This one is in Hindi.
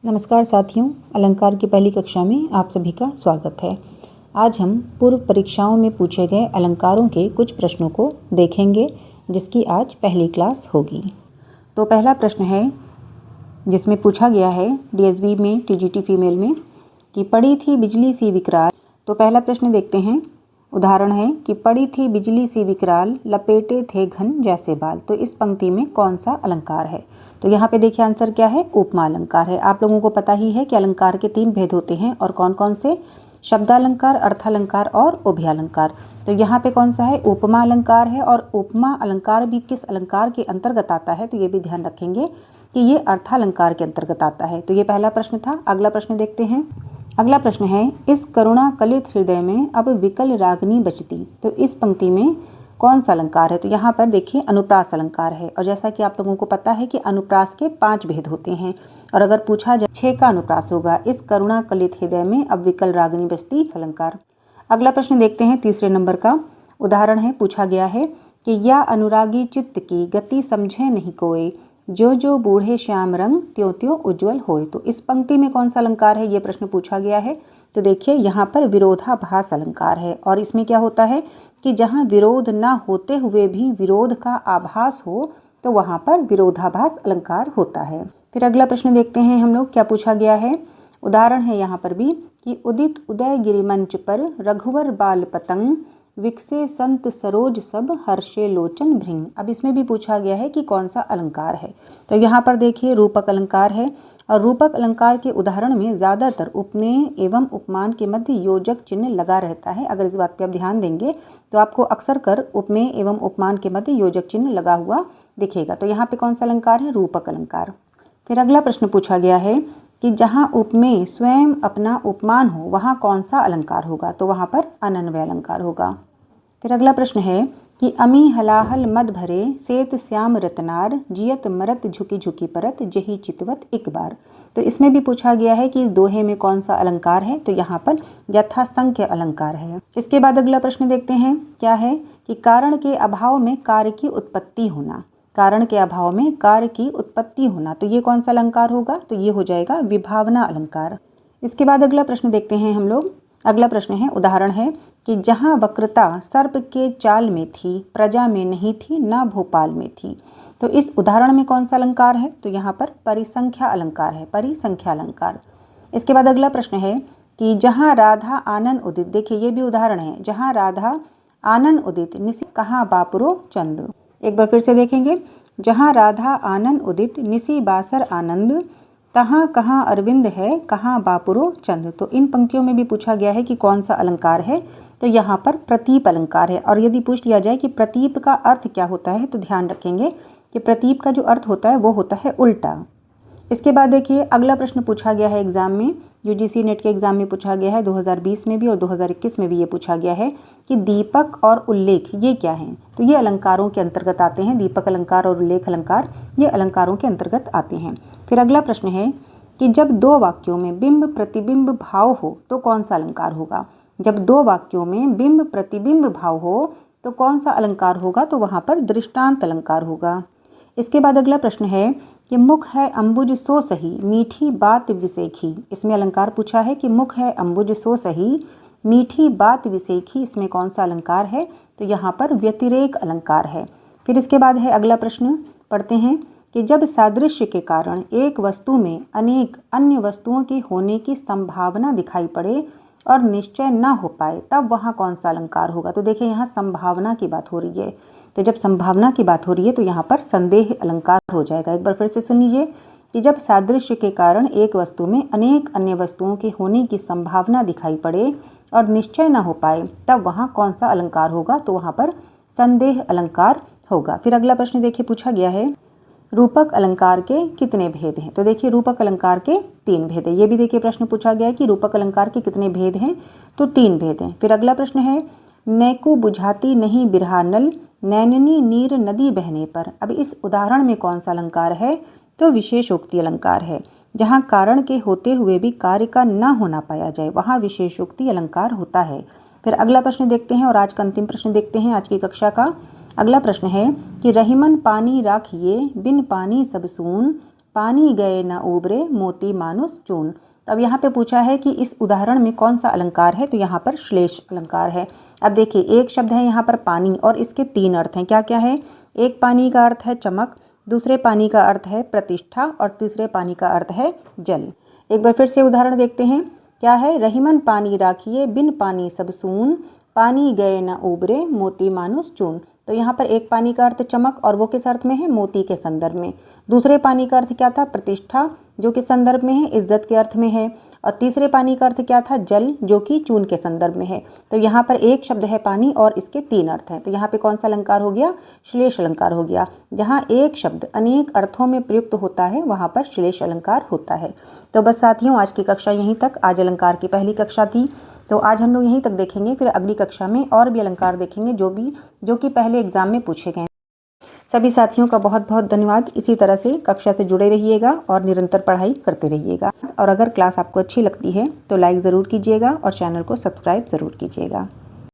नमस्कार साथियों, अलंकार की पहली कक्षा में आप सभी का स्वागत है। आज हम पूर्व परीक्षाओं में पूछे गए अलंकारों के कुछ प्रश्नों को देखेंगे, जिसकी आज पहली क्लास होगी। तो पहला प्रश्न है जिसमें पूछा गया है डीएसबी में टीजीटी फीमेल में कि पड़ी थी बिजली सी विकराल। तो पहला प्रश्न देखते हैं। उदाहरण है कि पड़ी थी बिजली सी विकराल, लपेटे थे घन जैसे बाल। तो इस पंक्ति में कौन सा अलंकार है? तो यहाँ पे देखिए आंसर क्या है, उपमा अलंकार है। आप लोगों को पता ही है कि अलंकार के 3 भेद होते हैं और कौन कौन से, शब्दालंकार, अर्थालंकार और उभयालंकार। तो यहाँ पे कौन सा है, उपमा अलंकार है। और उपमा अलंकार भी किस अलंकार के अंतर्गत आता है, तो ये भी ध्यान रखेंगे कि ये अर्थालंकार के अंतर्गत आता है। तो ये पहला प्रश्न था। अगला प्रश्न देखते हैं। अगला प्रश्न है, इस करुणा कलित हृदय में अब विकल रागनी बजती। तो इस पंक्ति में कौन सा अलंकार है? तो यहाँ पर देखिए अनुप्रास अलंकार है। और जैसा कि आप लोगों को पता है कि अनुप्रास के 5 भेद होते हैं, और अगर पूछा जाए 6 का अनुप्रास होगा। इस करुणा कलित हृदय में अब विकल रागनी बजती अलंकार। अगला प्रश्न देखते हैं, तीसरे नंबर का। उदाहरण है, पूछा गया है कि या अनुरागी चित्त की गति समझे नहीं कोई, जो जो बूढ़े श्याम रंग त्यों त्यों उज्ज्वल होए। तो इस पंक्ति में कौन सा अलंकार है, ये प्रश्न पूछा गया है। तो देखिए यहाँ पर विरोधाभास अलंकार है। और इसमें क्या होता है कि जहाँ विरोध ना होते हुए भी विरोध का आभास हो, तो वहाँ पर विरोधाभास अलंकार होता है। फिर अगला प्रश्न देखते हैं हम लोग, क्या पूछा गया है। उदाहरण है यहाँ पर भी कि उदित उदय गिरिमंच पर रघुवर बाल पतंग, विकसे संत सरोज सब हर्षे लोचन भृंग। अब इसमें भी पूछा गया है कि कौन सा अलंकार है। तो यहाँ पर देखिए रूपक अलंकार है। और रूपक अलंकार के उदाहरण में ज़्यादातर उपमेय एवं उपमान के मध्य योजक चिन्ह लगा रहता है। अगर इस बात पे आप ध्यान देंगे तो आपको अक्सर कर उपमेय एवं उपमान के मध्य योजक चिन्ह लगा हुआ दिखेगा। तो यहाँ पे कौन सा अलंकार है, रूपक अलंकार। फिर अगला प्रश्न पूछा गया है कि जहाँ उपमेय स्वयं अपना उपमान हो, वहाँ कौन सा अलंकार होगा? तो वहाँ पर अनन्वय अलंकार होगा। फिर अगला प्रश्न है कि अमी हलाहल मद भरे सेत श्याम रतनार, जियत मरत झुकी झुकी परत जही चितवत एक बार। तो इसमें भी पूछा गया है कि इस दोहे में कौन सा अलंकार है। तो यहाँ पर यथासंख्य अलंकार है। इसके बाद अगला प्रश्न देखते हैं, क्या है कि कारण के अभाव में कार्य की उत्पत्ति होना। कारण के अभाव में कार्य की उत्पत्ति होना, तो ये कौन सा अलंकार होगा? तो ये हो जाएगा विभावना अलंकार। इसके बाद अगला प्रश्न देखते हैं हम लोग। अगला प्रश्न है, उदाहरण है कि जहाँ वक्रता सर्प के चाल में थी, प्रजा में नहीं थी, न भोपाल में थी। तो इस उदाहरण में कौन सा अलंकार है? तो यहाँ पर परिसंख्या अलंकार है, परिसंख्या अलंकार। इसके बाद अगला प्रश्न है कि जहाँ राधा आनन उदित। देखिए ये भी उदाहरण है, जहाँ राधा आनन उदित निसी कहाँ बापुरो चंद। एक बार फिर से देखेंगे, जहाँ राधा आनन उदित निसी बासर आनंद, तहाँ कहाँ अरविंद है, कहाँ बापुरो चंद। तो इन पंक्तियों में भी पूछा गया है कि कौन सा अलंकार है। तो यहाँ पर प्रतीप अलंकार है। और यदि पूछ लिया जाए कि प्रतीप का अर्थ क्या होता है, तो ध्यान रखेंगे कि प्रतीप का जो अर्थ होता है वो होता है उल्टा। इसके बाद देखिए अगला प्रश्न पूछा गया है एग्जाम में, यूजीसी नेट के एग्जाम में पूछा गया है 2020 में भी और 2021 में भी ये पूछा गया है कि दीपक और उल्लेख ये क्या हैं। तो ये अलंकारों के अंतर्गत आते हैं। दीपक अलंकार और उल्लेख अलंकार ये अलंकारों के अंतर्गत आते हैं। फिर अगला प्रश्न है कि जब 2 वाक्यों में बिंब प्रतिबिंब भाव हो तो कौन सा अलंकार होगा। जब 2 वाक्यों में बिंब प्रतिबिंब भाव हो तो कौन सा अलंकार होगा? तो वहाँ पर दृष्टांत अलंकार होगा। इसके बाद अगला प्रश्न है कि मुख है अंबुज सो सही, मीठी बात विसेखी। इसमें अलंकार पूछा है कि मुख है अंबुज सो सही, मीठी बात विसेखी। इसमें कौन सा अलंकार है? तो यहाँ पर व्यतिरेक अलंकार है। फिर इसके बाद है अगला प्रश्न, पढ़ते हैं कि जब सादृश्य के कारण एक वस्तु में अनेक अन्य वस्तुओं के होने की संभावना दिखाई पड़े और निश्चय न हो पाए, तब वहाँ कौन सा अलंकार होगा। तो देखिए यहाँ संभावना की बात हो रही है। तो जब संभावना की बात हो रही है तो यहाँ पर संदेह अलंकार हो जाएगा। एक बार फिर से सुन लीजिए कि जब सादृश्य के कारण एक वस्तु में अनेक अन्य वस्तुओं के होने की संभावना दिखाई पड़े और निश्चय न हो पाए, तब वहाँ कौन सा अलंकार होगा। तो वहाँ पर संदेह अलंकार होगा। फिर अगला प्रश्न देखिए पूछा गया है, रूपक अलंकार के कितने भेद हैं। तो देखिए रूपक अलंकार के 3 भेद हैं। ये भी देखिए प्रश्न पूछा गया है कि रूपक अलंकार के कितने भेद हैं। तो 3 भेद हैं। फिर अगला प्रश्न है, नैको बुझाती नहीं बिरहा नल, नैननी नीर नदी बहने पर। अब इस उदाहरण में कौन सा अलंकार है? तो विशेषोक्ति अलंकार है। जहाँ कारण के होते हुए भी कार्य का न होना पाया जाए, वहाँ विशेषोक्ति अलंकार होता है। फिर अगला प्रश्न देखते हैं और आज का अंतिम प्रश्न देखते हैं आज की कक्षा का। अगला प्रश्न है कि रहीमन पानी राखिए, बिन पानी सब सून, पानी गए न उबरे मोती मानुष चून। तो अब यहाँ पे पूछा है कि इस उदाहरण में कौन सा अलंकार है, तो यहाँ पर श्लेष अलंकार है। अब देखिए एक शब्द है यहाँ पर पानी और इसके तीन अर्थ हैं। क्या क्या है? एक पानी का अर्थ है चमक, दूसरे पानी का अर्थ है प्रतिष्ठा और तीसरे पानी का अर्थ है जल। एक बार फिर से उदाहरण देखते हैं। क्या है? रहीमन पानी राखिए बिन पानी सब सून, पानी गए न उबरे मोती मानुष चून। तो यहाँ पर एक पानी का अर्थ चमक और वो किस अर्थ में है? मोती के संदर्भ में। दूसरे पानी का अर्थ क्या था? प्रतिष्ठा, जो कि संदर्भ में है इज्जत के अर्थ में है। और तीसरे पानी का अर्थ क्या था? जल, जो कि चून के संदर्भ में है। तो यहाँ पर एक शब्द है पानी और इसके तीन अर्थ हैं। तो यहाँ पे कौन सा अलंकार हो गया? श्लेष अलंकार हो गया। जहाँ एक शब्द अनेक अर्थों में प्रयुक्त होता है वहाँ पर श्लेष अलंकार होता है। तो बस साथियों, आज की कक्षा यहीं तक। आज अलंकार की पहली कक्षा थी, तो आज हम लोग यहीं तक देखेंगे। फिर अगली कक्षा में और भी अलंकार देखेंगे जो कि पहले एग्जाम में पूछे गए। सभी साथियों का बहुत बहुत धन्यवाद। इसी तरह से कक्षा से जुड़े रहिएगा और निरंतर पढ़ाई करते रहिएगा। और अगर क्लास आपको अच्छी लगती है तो लाइक ज़रूर कीजिएगा और चैनल को सब्सक्राइब ज़रूर कीजिएगा।